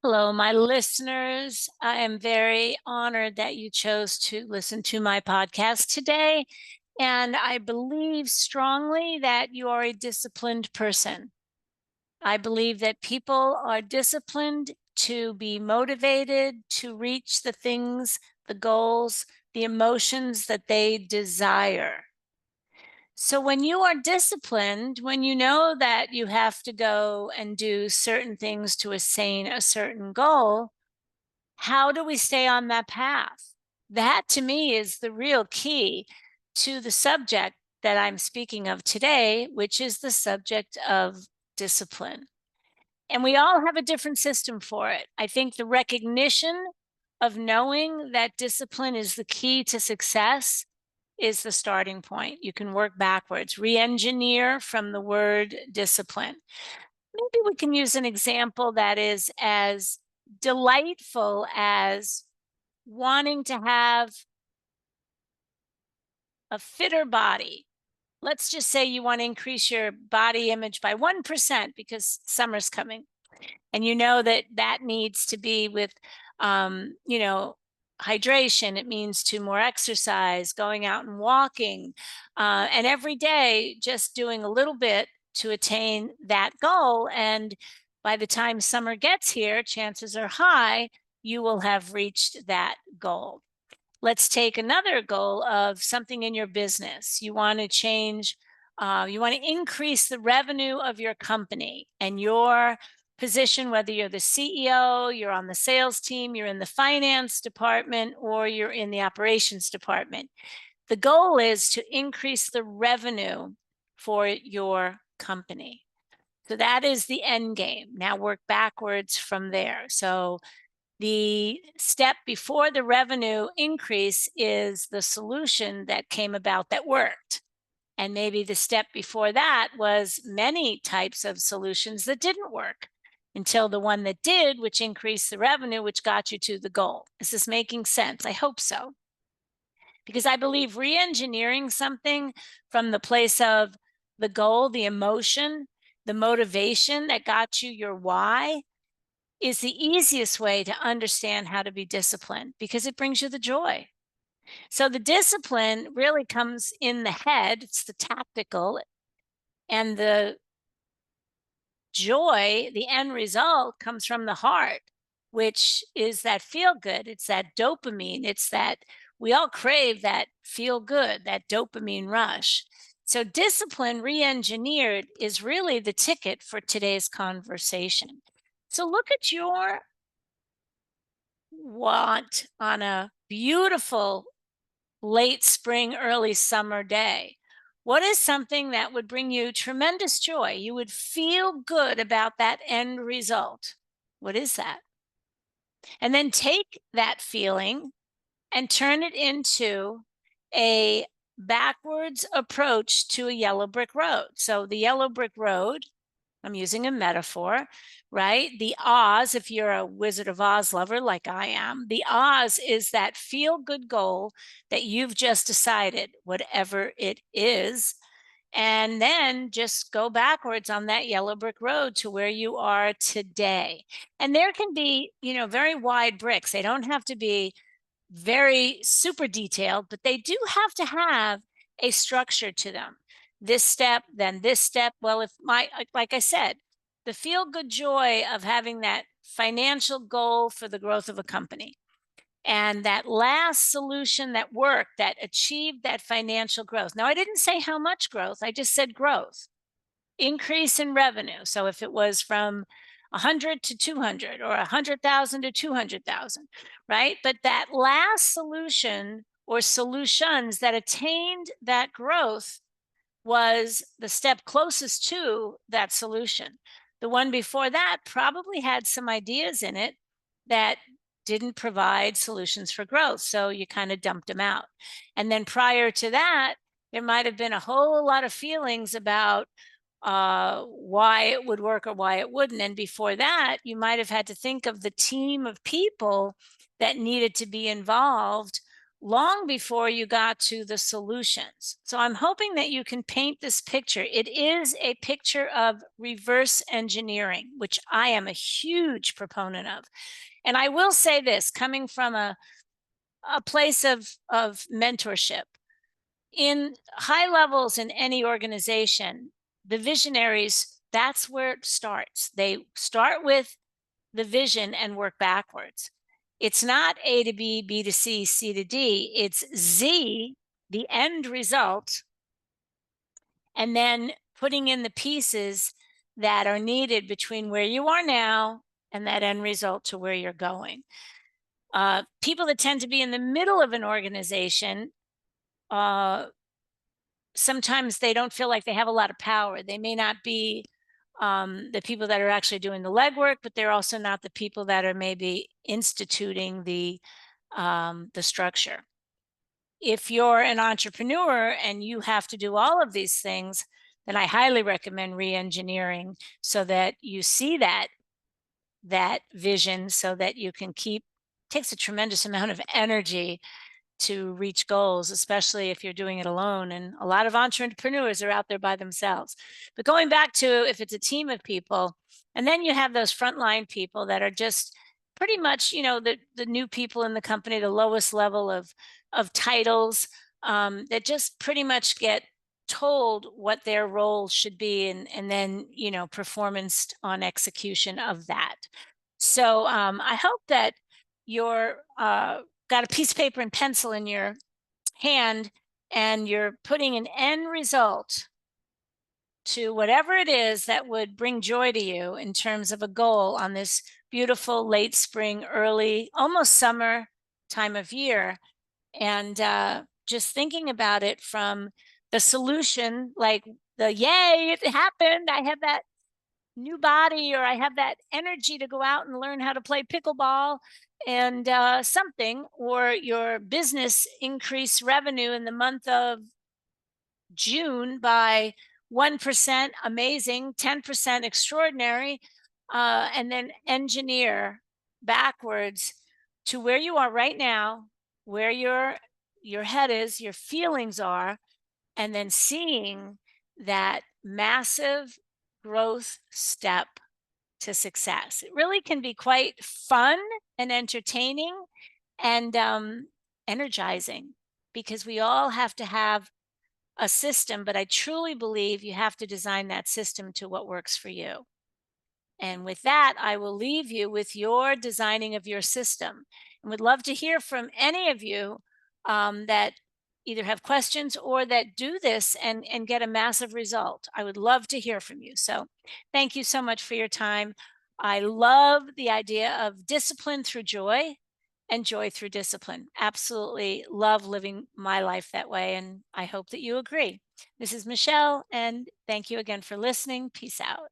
Hello, my listeners. I am very honored that you chose to listen to my podcast today. And I believe strongly that you are a disciplined person. I believe that people are disciplined to be motivated to reach the things, the goals, the emotions that they desire. So when you are disciplined, when you know that you have to go and do certain things to attain a certain goal, how do we stay on that path? That to me is the real key to the subject that I'm speaking of today, which is the subject of discipline. And we all have a different system for it. I think the recognition of knowing that discipline is the key to success is the starting point. You can work backwards, re-engineer from the word discipline. Maybe we can use an example that is as delightful as wanting to have a fitter body. Let's just say you want to increase your body image by 1% because summer's coming. And you know that that needs to be with, you know, hydration. It means to more exercise, going out and walking, and every day just doing a little bit to attain that goal. And by the time summer gets here, chances are high you will have reached that goal. Let's take another goal of something in your business. You want to change, you want to increase the revenue of your company and your position, whether you're the CEO, you're on the sales team, you're in the finance department, or you're in the operations department. The goal is to increase the revenue for your company. So that is the end game. Now work backwards from there. So the step before the revenue increase is the solution that came about that worked. And maybe the step before that was many types of solutions that didn't work until the one that did, which increased the revenue, which got you to the goal. Is this making sense? I hope so. Because I believe re-engineering something from the place of the goal, the emotion, the motivation that got you your why is the easiest way to understand how to be disciplined because it brings you the joy. So the discipline really comes in the head, it's the tactical, and the joy, the end result comes from the heart, which is that feel good. It's that dopamine. It's that we all crave that feel good, that dopamine rush. So discipline re-engineered is really the ticket for today's conversation. So look at your want on a beautiful late spring, early summer day. What is something that would bring you tremendous joy? You would feel good about that end result. What is that? And then take that feeling and turn it into a backwards approach to a yellow brick road. So the yellow brick road, I'm using a metaphor, right? The Oz, if you're a Wizard of Oz lover like I am, the Oz is that feel good goal that you've just decided, whatever it is. And then just go backwards on that yellow brick road to where you are today. And there can be, very wide bricks. They don't have to be very super detailed, but they do have to have a structure to them. This step, then this step. Well, if like I said, the feel good joy of having that financial goal for the growth of a company and that last solution that worked, that achieved that financial growth. Now, I didn't say how much growth, I just said growth, increase in revenue. So if it was from 100 to 200 or 100,000 to 200,000, right? But that last solution or solutions that attained that growth was the step closest to that solution. The one before that probably had some ideas in it that didn't provide solutions for growth. So you kind of dumped them out. And then prior to that, there might have been a whole lot of feelings about why it would work or why it wouldn't. And before that, you might have had to think of the team of people that needed to be involved long before you got to the solutions. So I'm hoping that you can paint this picture. It is a picture of reverse engineering, which I am a huge proponent of. And I will say this, coming from a place of mentorship, in high levels in any organization, the visionaries, that's where it starts. They start with the vision and work backwards. It's not A to B, B to C, C to D. It's Z, the end result, and then putting in the pieces that are needed between where you are now and that end result to where you're going. People that tend to be in the middle of an organization, uh, sometimes they don't feel like they have a lot of power. They may not be the people that are actually doing the legwork, but they're also not the people that are maybe instituting the structure. If you're an entrepreneur and you have to do all of these things, then I highly recommend re-engineering so that you see that vision so that you can keep. Takes a tremendous amount of energy to reach goals, especially if you're doing it alone. And a lot of entrepreneurs are out there by themselves. But going back to if it's a team of people, and then you have those frontline people that are just pretty much, the new people in the company, the lowest level of titles, that just pretty much get told what their role should be, and then performance on execution of that. So I hope that you're got a piece of paper and pencil in your hand and you're putting an end result to whatever it is that would bring joy to you in terms of a goal on this beautiful late spring, early, almost summer time of year. And just thinking about it from the solution, like the yay, it happened. I have that new body, or I have that energy to go out and learn how to play pickleball and something, or your business increase revenue in the month of June by 1%, amazing, 10% extraordinary, and then engineer backwards to where you are right now, where your head is, your feelings are, and then seeing that massive growth step to success. It really can be quite fun and entertaining and energizing, because we all have to have a system, but I truly believe you have to design that system to what works for you. And with that, I will leave you with your designing of your system, and would love to hear from any of you that either have questions or that do this and get a massive result. I would love to hear from you. So thank you so much for your time. I love the idea of discipline through joy and joy through discipline. Absolutely love living my life that way. And I hope that you agree. This is Michelle, and thank you again for listening. Peace out.